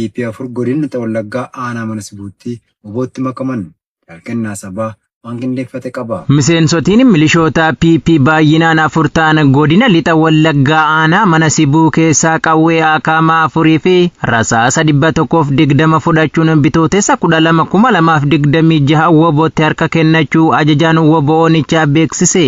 PP afur godina Wallaggaa aanaa mana sibuutti obootti makaman kennaa sabaa waan qindeeffate qaba. Miseensotiin milishoota PP baay'inaan 4 ta'an godina lixa Wallaggaa aanaa mana sibuu keessaa qawwee akaama 4 fi rasaasa 120 fudhachuun bitootessa 12 2026 wobootti harka kennachuu ajajaan woboonichaa beeksise.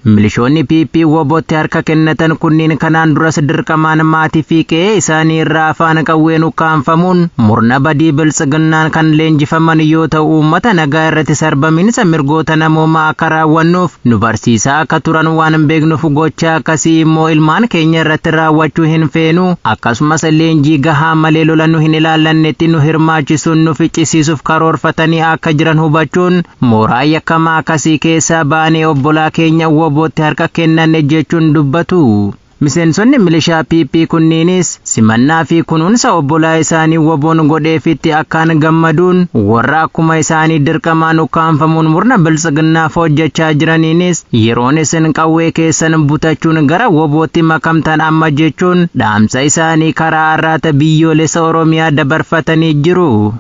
Milishoonni PP wobootti harka kennatan kunniin kanaan duras dirqamaan maatii fi qe'ee isaanii irraa afaan qawween ukkaanfamuun murna badii biltsiginnaan kan leenjifaman yoo ta'u uummata nagaa irratti sarbamiinsa mirgoota namoomaa akka raawwannuuf nu barsiisaa akka turan waan beeknuuf gocha akkasii immoo ilmaan keenya irratti raawwachuu hin feenu akkasumas leenjii gahaa malee lola nu hin ilaallannetti nu hirmaachisuun nu ficcisiisuuf karoorfatanii akka jiran hubachuun mooraa yakkamaa akkasii keessaa baanee obbolaa keenya wobootti harka kennan jechuun dubbatu. Miseensonni milishaa PP kunniinis simannaa fi kunuunsa obbolaa isaanii woboon godheefitti akkaan gammaduun warra akkuma isaanii dirqamaan ukkaanfamuun murna biltsiginnaaf hojjechaa jiraniinis yeroon isin qawwee keessan butachuun gara wobootti makamtan amma jechuun dhaamsa isaanii karaa arraata biyyoolessa Oromiyaa dabarfatanii jiru.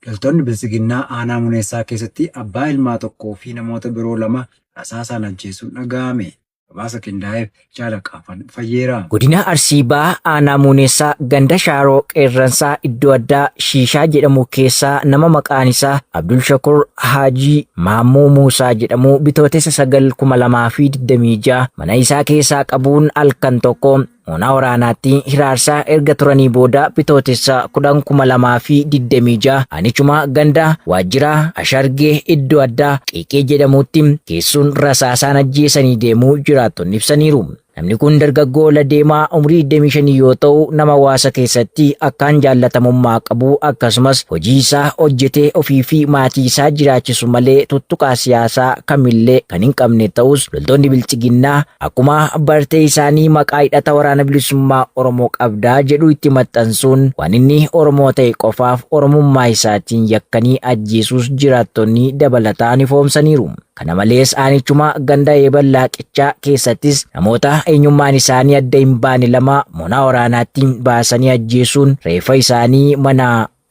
Loltoonni biltsiginnaa aanaa muneessaa keessatti abbaa ilmaa tokkoo fi namoota biroo 2 rasaasaan ajjeesuun dhaga'ame. Gabaasa qindaa'eef jaalaqaafan fayyeera. Godina Arsii Bahaa aanaa Muneessaa ganda Shaaroo Qeerransaa iddoo addaa Shiishaa jedhamu keessaa nama maqaan isaa Abdul Shakur Haajii Maammoo Muusaa jedhamu bitootessa 9 2026 mana isaa keessaa qabuun halkan tokko Ona waraanaatti hiraarsaa erga turanii booda bitootessa 10 2026 anichuma ganda waajjira Ashargee iddoo addaa Qiiqee jedhamutti keessuun rasaasaan ajjeesanii deemuu jiraattonni ibsaniiru. Namni kun dargaggoo Ladeemaa umrii 25 yoo ta'u nama hawaasa keessatti akkaan jaallatamummaa qabu akkasumas hojii isaa hojjetee ofii fi maatii isaa jiraachisu malee tuttuqaa siyaasaa kamillee kan hin qabne ta'us loltoonni biltsiginnaa akkuma bartee isaanii maqaa hidhata waraana bilisummaa Oromoo qabdaa jedhu itti maxxansuun waan inni Oromoo ta'e qofaaf Oromummaa isaatiin yakkanii ajjeesuus jiraattonni dabalataan ifoomsaniiru. Kana malees aanichuma ganda Eeballaa Qichaa keessattis namoota eenyummaan isaanii adda hin baane 2 mana waraanaatti baasanii ajjeesuun reeffa isaanii mana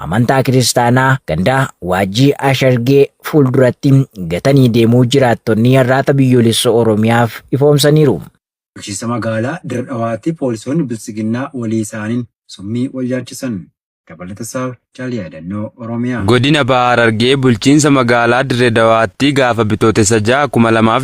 amantaa kiristaanaa ganda Waajjii Ashargee fuulduratti gatanii deemuu jiraattonni har'aata biyyoolessa Oromiyaaf ifoomsaniiru. Bulchiinsa magaalaa Dirree Dhawaatti poolisoonni biltsiginnaa walii isaaniin summii wal yaachisan. Dabalatasaa Caalii Yaadannoo Oromiyaa. Godina Bahaa Harargee bulchiinsa magaalaa Dirree Dhawaatti gaafa bitootessa 6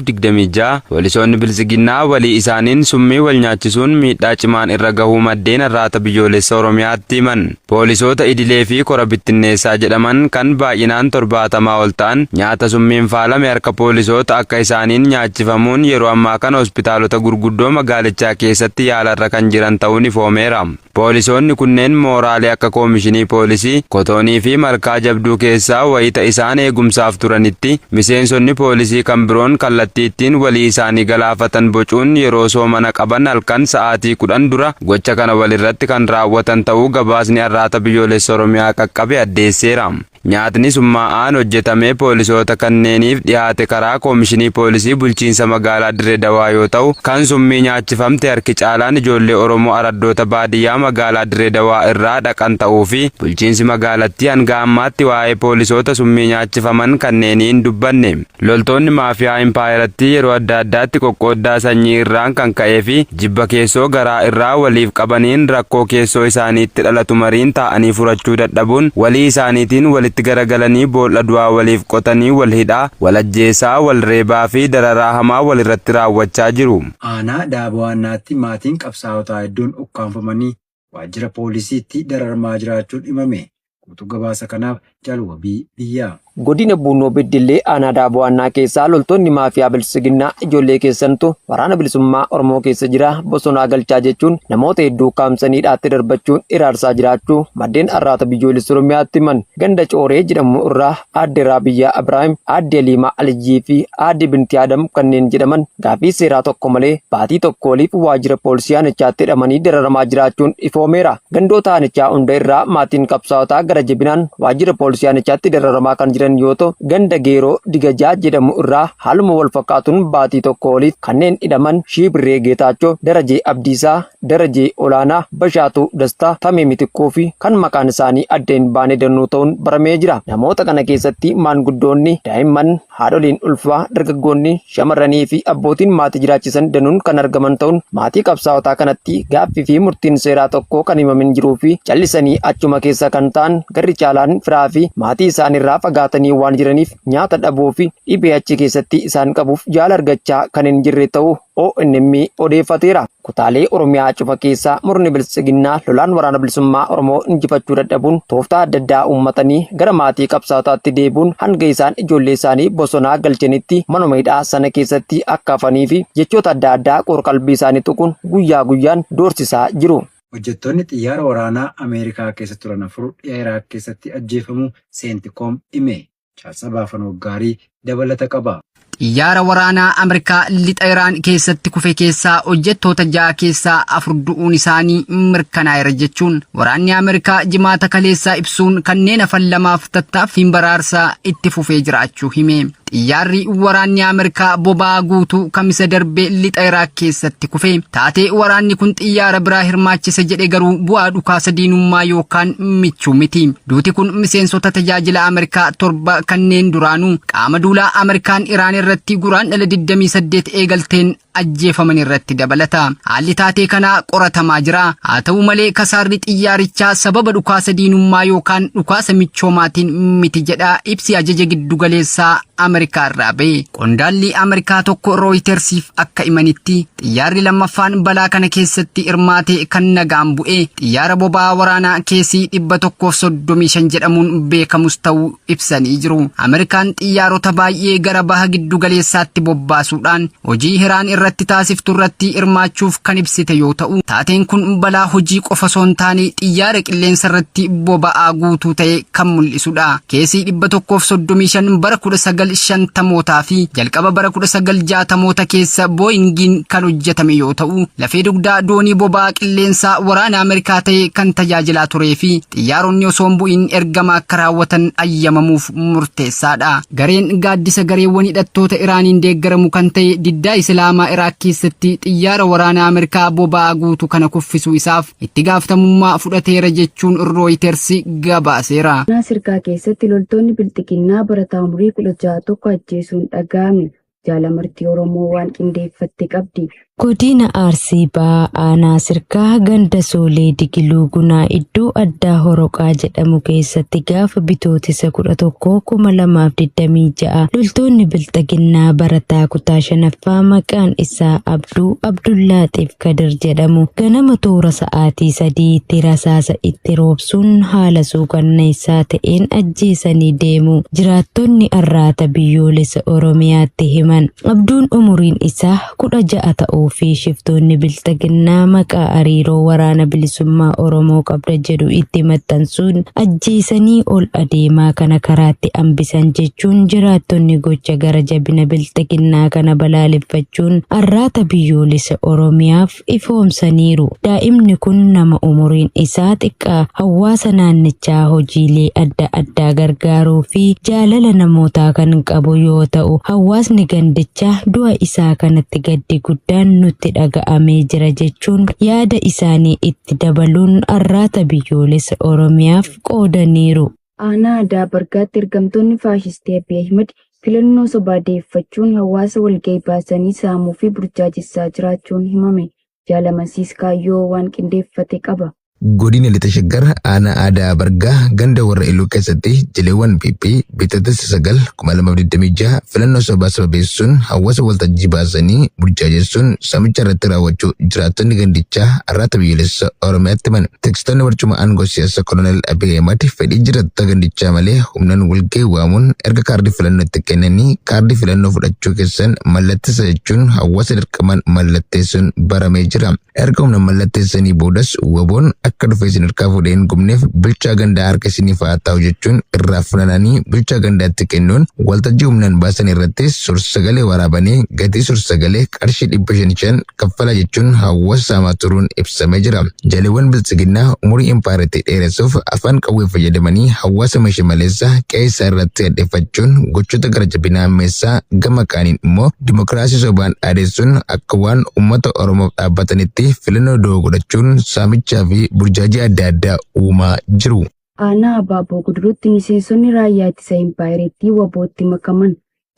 2026 poolisoonni biltsiginnaa walii isaaniin summii wal nyaachisuun miidhaa cimaan irra gahuu maddeen har'aata biyyoolessa Oromiyaatti himan. Poolisoota idilee fi kora bittinneessaa jedhaman kan baay'inaan 70 ol ta'an nyaata summiin faalame harka poolisoota akka isaaniin nyaachifamuun yeroo ammaa kana hospitaalota gurguddoo magaalichaa keessatti yaalarra kan jiran ta'uun ifoomeera. Poolisoonni kunneen mooraalee akka Koomishinii Poolisii Kotoonii fi Malkaa Jabduu keessaa wayita isaan eegumsaaf turanitti miseensonni poolisii kan biroon kallattii ittiin walii isaanii galaafatan bocuun yeroo soomana qaban halkan sa'aatii 10 dura gocha kana walirratti kan raawwatan ta'uu gabaasni har'aata biyyoolessa Oromiyaa qaqqabe addeesseera. Nyaatni summaa'aan hojjetamee poolisoota kanneeniif dhiyaate karaa Koomishinii Poolisii bulchiinsa magaalaa Dirree Dhawaa yoo ta'u kan summii nyaachifamte harki caalaan ijoollee Oromoo araddoota baadiyyaa magaalaa Dirree Dhawaa irraa dhaqan ta'uu fi bulchiinsi magaalattii hanga ammaatti waa'ee poolisoota summii nyaachifaman kanneeniin dubbanne. Loltoonni maafiyaa impaayeratti yeroo adda addaatti qoqqooddaa sanyii irraan kan ka'ee fi jibba keessoo garaa irraa waliif qabaniin rakkoo keessoo isaaniitti dhalatu mariin taa'anii furachuu dadhabuun walii isaaniitiin walitti garagalanii boolla du'aa waliif qotanii wal hidhaa, wal ajjeesaa, wal reebaa fi dararaa hamaa walirratti raawwachaa jiru. Aanaa Daabawaannaatti maatiin qabsaa'otaa hedduun ukkaanfamanii waajjira poolisiitti dararamaa jiraachuun himame. Guutuu gabaasa kanaaf Jaalwabii Biyyaa. Godina Buunoo Beddellee aanaa Daabawaannaa keessaa loltoonni maafiyaa biltsiginnaa ijoollee keessantu waraana bilisummaa Oromoo keessa jira bosonaa galchaa jechuun namoota hedduu kaamsanii dhaatti darbachuun iraarsaa jiraachuu maddeen har'aata biyyoolessa Oromiyaatti himan. Ganda Cooree jedhamu irraa aadde Raabiyyaa Ibraahim, aadde Liimaa Alijii fi aadde Binti Adam kanneen jedhaman gaafii seeraa tokko malee baatii tokko oliif waajjira poolisii aanichaatti hidhamanii dararamaa jiraachuun ifoomeera. Gandoota aanichaa hunda irraa maatiin qabsaa'otaa gara jabinaan waajjira poolisiyaanichaatti dararamaa kan jiran yoo ta'u ganda Geeroo Digajaa jedhamu irraa haaluma wal fakkaatuun baatii tokko oliif kanneen hidhaman Shiibirree Geetaachoo, Darajee Abdiisaa, Darajee Olaanaa, Bashaatuu Dastaa, Tamee Mitikkoo fi kan maqaan isaanii adda hin baane danuu ta'uun baramee jira. Namoota kana keessatti maanguddoonni, daa'imman, haadholiin ulfaa, dargaggoonni, shamarranii fi abbootiin maatii jiraachisan danuun kan argaman ta'uun maatii qabsaa'otaa kanatti gaaffii fi murtiin seeraa tokko kan himamin jiruu fi callisanii achuma keessa kan ta'an garri caalaan firaa fi maatii isaanirraa fagaatanii waan jiraniif nyaata dhabuu fi dhibee achi keessatti isaan qabuuf jaala argachaa kan hin jirre ta'uu ONM odeeffateera. Kutaalee Oromiyaa cufa keessaa murni bilisiginnaa lolaan waraana bilisummaa Oromoo injifachuu dadhabuun tooftaa adda addaa uummatanii gara maatii qabsaa'otaatti deebuun hanga isaan ijoollee isaanii bosonaa galchanitti manuma hidhaa sana keessatti akka hafanii fi jechoota adda addaa qorqalbii isaanii tuquun guyyaa guyyaan doorsisaa jiru. Hojjettoonni xiyyaara waraanaa Ameerikaa keessa turan 4 dhiyaa Iraaq keessatti ajjeefamuu Seentikoom hime. Caalsa Baafanoo gaarii dabalata qaba. Xiyyaara waraanaa Ameerikaa lixa Iraan keessatti kufe keessaa hojjettoota 6 keessaa 4 du'uun isaanii mirkanaa'eera jechuun waraanni Ameerikaa jimaata kaleessaa ibsuun kanneen hafan 2 tattaaffiin baraarsaa itti fufee jiraachuu hime. Xiyyaarri waraanni Ameerikaa boba'aa guutuu kamisa darbee lixa Iraaq keessatti kufe. Taatee waraanni kun xiyyaara biraa hirmaachise jedhe garuu bu'aa dhukaasa diinummaa yookaan michuu miti. Duuti kun miseensota tajaajila Ameerikaa 7 kanneen duraanuu qaama duulaa Ameerikaan Iraan irratti guraandhala 28 eegalteen ajjeefaman irratti dabalata. Haalli taatee kanaa qoratamaa jira. Haa ta'u malee kasaarri xiyyaarichaa sababa dhukaasa diinummaa yookaan dhukaasa michoomaatiin miti jedha ibsi ajaja giddugaleessaa Ameerikaa irraa ba'e. Qondaalli Ameerikaa tokko Rooyitersiif akka himanitti xiyyaarri lammaffaan balaa kana keessatti hirmaate kan nagaan bu'e xiyyaara boba'aa waraanaa keessii 135 jedhamuun beekamus ta'uu ibsanii jiru. Ameerikaan xiyyaarota baay'ee gara baha giddugaleessaatti bobbaasuudhaan hojii hiraan irratti taasiftu irratti hirmaachuuf kan ibsite yoo ta'u taateen kun balaa hojii qofa osoo hin taane xiyyaara qilleensa irratti boba'aa guutuu ta'e kan mul'isudha. Keessii 135 bara 1950mootaa fi jalqaba bara 1960moota keessa Booyingiin kan hojjetame yoo ta'u lafee dugdaa doonii boba'aa qilleensaa waraana Ameerikaa ta'e kan tajaajilaa turee fi xiyyaaronni osoo hin bu'in ergama akka raawwatan ayyamamuuf murteessaadha. Gareen gaaddisa gareewwan hidhattoota Iraaniin deeggaramu kan ta'e diddaa Islaamaa Iraaq keessatti xiyyaara waraanaa Ameerikaa boba'aa guutuu kana kuffisuu isaaf itti gaafatamummaa fudhateera jechuun Rooyiters gabaaseera. Sirkaa keessatti loltoonni bilxiginnaa barataa umurii 16 ajjeesuun dhaga'ame. Jaalamartii Oromoo waan qindeeffatte qabdi. Godina Arsii Ba'aa Aanaa Sirkaa ganda Soolee Digiluu Gunaa iddoo addaa Horoqaa jedhamu keessatti gaafa bitootessa 11 2026 loltoonni bilxiginnaa barataa kutaa 5ffaa maqaan isaa Abduu Abdullaaxiif Kadir jedhamu ganama toora sa'aatii 3tti rasaasa itti roobsuun haala suukanneessaa ta'een ajjeesanii deemu jiraattonni arraata biyyoolessa Oromiyaatti himan. Abduun umuriin isaa 16 ta'uu fi shiftoonni bilxiginnaa maqaa hariiroo waraana bilisummaa Oromoo qabda jedhu itti maxxansuun ajjeesanii ol adeemaa kana karaatti hambisan jechuun jiraattonni gocha gara jabina bilxiginnaa kana balaaleffachuun arraata biyyoolessa Oromiyaaf ifoomsaniiru. Daa'imni kun nama umuriin isaa xiqqaa hawaasa naannichaa hojiilee adda addaa gargaaruu fi jaalala namootaa kan qabu yoo ta'u hawaasni gandichaa du'a isaa kanatti gaddi guddaan nutti dhaga'amee jira jechuun yaada isaanii itti dabaluun arraata biyyoolessa Oromiyaaf qoodaniiru. Aanaa Aadaa Bargaatti ergamtoonni faashistii Abiy Ahmed filannoo sobaa deeffachuun hawaasa walgahii baasanii saamuu fi burjaajessaa jiraachuun himame. Jaalamasiis kaayyoo waan qindeeffate qaba. Godina Lixa Shaggar Aanaa Aadaa Bargaa ganda warra Iluu keessatti jileewwan PP bitootessa 9 2026 filannoo sobaa sababeessuun hawaasa waltajjii baasanii burjaajessuun saamicha irratti raawwachuu jiraattonni gandichaa arraata biyyoolessa Oromiyaatti himan. Tekstoonni barcuma aangoo siyaasa Koloneel Abiy Ahmed fedhii jiraattota gandichaa malee humnaan walgahii waamuun erga kaardii filannoo itti kennanii kaardii filannoo fudhachuu keessan mallatteessa jechuun hawaasa dirqamaan mallatteessuun baramee jira. Erga humnaan mallatteessanii boodas waboon akka dhufee isin hirkaa fuudheen gumneef bulchaa gandaa harka isiniif haa ta'u jechuun irraa funaananii bulchaa bulchaa gandaatti kennuun waltajjii humnaan baasan irrattis suur-sagalee waraabanii gatii suur-sagalee qarshii 500 kaffalaa jechuun hawaasa saamaa turuun ibsamee jira. Jaleewwan bilisiginnaa umurii impaayiriitti dheeressuuf afaan qawwee fayyadamanii hawaasa meeshaa maleessa qe'ee isaa irratti hadheeffachuun gochoota gara jabinaa ammeessaa gama kaaniin immoo dimokiraasii sobaan dhaadessuun akka waan uummata Oromoof dhaabbatanitti filannoo doo godhachuun saamichaa fi burjaajii adda addaa uumaa jiru. Aanaa Abaaboo Guduruutti miseensonni raayyaa ittisa impaayiriitti wabootti makaman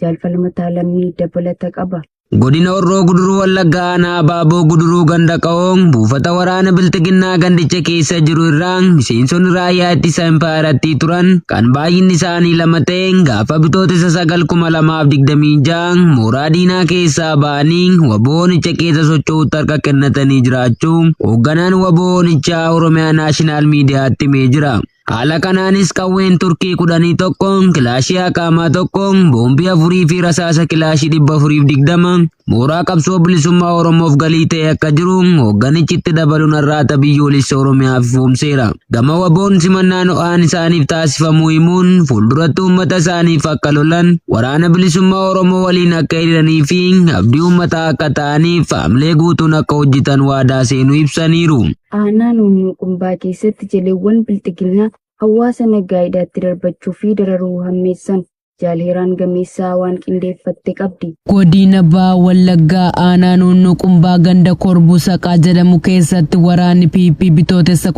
jaalfalmataa lammii dabalata qaba. Godina Horroo Guduruu Wallaggaa Aanaa Abaaboo Guduruu ganda Qa'oon buufata waraana biltiginnaa gandicha keessa jiru irraan miseensonni raayyaa ittisa impaayiriitti turan kan baay'inni isaanii 2 ta'een gaafa bitootessa 9/2026 mooraa diinaa keessaa ba'anii waboonicha keessa socho'uutti harka kennatanii jiraachuu hoogganaan waboonichaa Oromiyaa Naashinaal Miidiyaatti himee jira. Haala kanaanis qawween turkii 11, kilaashii haqaamaa 1, boombii 4 fi rasaasa kilaashii 420 mooraa qabsoo bilisummaa Oromoof galii ta'e akka jiru hoogganichi itti dabaluun har'aata biyyoolessa Oromiyaaf ifoomseera. Gama waboon simannaan ho'aan isaaniif taasifamuu himuun fuulduratti uummata isaaniif akka lolan waraana bilisummaa Oromoo waliin akka hiriiranii fi abdii uummataa akka ta'aniif haamilee guutuun akka hojjetan waadaa seenuu ibsaniiru. Aanaa Nuunnuu Qumbaa keessatti jaleewwan biltiginnaa hawaasa nagaayiidhaatti darbachuu fi dararuu hammeessan jaalheeraan gameessaa waan qindeeffatte qabdi. Godina Baa Wallaggaa Aanaa Nuunnuu Qumbaa ganda Korbuu Saqaa jedhamu keessatti waraanni PP bitootessa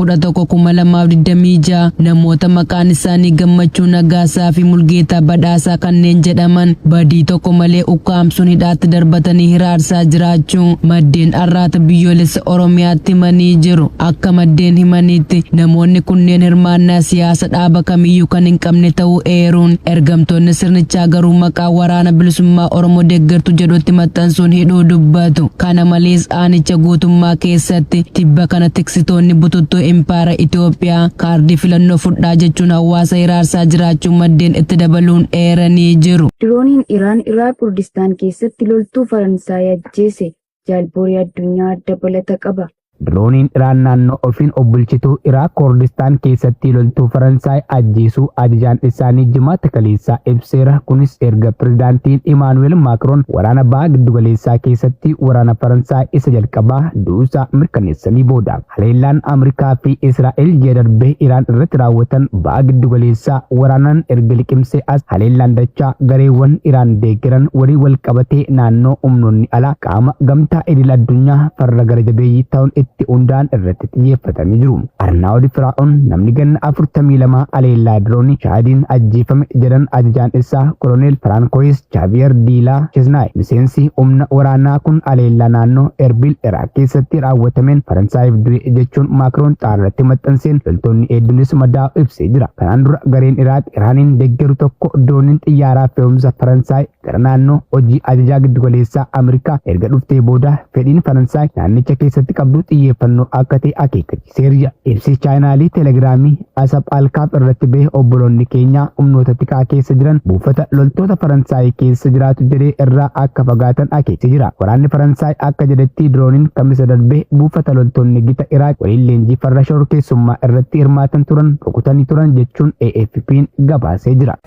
11/2026 namoota maqaan isaanii Gammachuu Nagaasaa fi Mulgeetaa Badhaasaa kanneen jedhaman badii tokko malee ukkaamsuun hidhaatti darbatanii hiraarsaa jiraachuu maddeen arraata biyyoolessa Oromiyaatti himanii jiru. Akka maddeen himaniitti namoonni kunneen hirmaannaa siyaasa dhaaba kamiyyuu kan hin qabne ta'uu eeruun ergamtoonni sirnichaa garuu maqaa waraana bilisummaa Oromoo deeggartu jedhutti maxxansuun hidhuu dubbatu. Kana malees aanicha guutummaa keessatti tibba kana tiksitoonni bututtuu impaayera Itoophiyaa kaardii filannoo fudhaa jechuun hawaasa hiraarsaa jiraachuu maddeen itti dabaluun eeranii jiru. Dirooniin Iraan Iraaq Kurdistaan keessatti loltuu Faransaay ajjeese jaalborii addunyaa dabalata qaba. Dirooniin Iraan naannoo ofiin bulchituu Iraaq Kurdistaan keessatti loltuu Faransaay ajjeesuu ajajaan isaanii jimaata kaleessaa ibseera. Kunis erga pirezidaantiin Imaanuweel Maakiroon waraana baha giddugaleessaa keessatti waraana Faransaay isa jalqabaa du'uusaa mirkaneessanii booda. Haleellaan Ameerikaa fi Israa'el ji'a darbee Iraan irratti raawwatan baha giddugaleessaa waraanaan erga liqimsee as haleellaan dachaa gareewwan Iraan deeggaran waliin wal qabatee naannoo humnoonni alaa qaama gamtaa idil addunyaa farra gara jabeeyyii ta'uun itti hundaan irratti xiyyeeffatanii jiru. Arnaawud Firaa'oon namni ganna 42 haleellaa diroonii Chaadiin ajjeefame jedhan ajajaan isaa Koloneel Firaankois Chaaviyer Diilaa Chesnaay. Miseensi humna waraanaa kun haleellaa naannoo Erbil Iraaq keessatti raawwatameen Faransaayif du'e jechuun Maakiroon xaarratti maxxanseen loltoonni hedduunis madaa'u ibsee jira. Kanaan dura gareen Iraaq Iraaniin deeggaru tokko dooniin xiyyaaraa fe'umsa Faransaay gara naannoo hojii ajajaa giddugaleessaa Ameerikaa erga dhuftee booda fedhiin Faransaay naannicha keessatti qabdu xiyyeeffannoo akka ta'e akeekkachiiseera. Ibsi chaayinaalii teelegiraamii asap alkaaf irratti bahe obboloonni keenya humnoota tikaa keessa jiran buufata loltoota Faransaay keessa jiraatu jedhee irraa akka fagaatan akeeksee jira. Waraanni Faransaay akka jedhetti dirooniin kamisa darbee buufata loltoonni gita Iraaq waliin leenjii farra shororkeessummaa irratti hirmaatan turan rukutanii turan jechuun AFP'n gabaasee jira.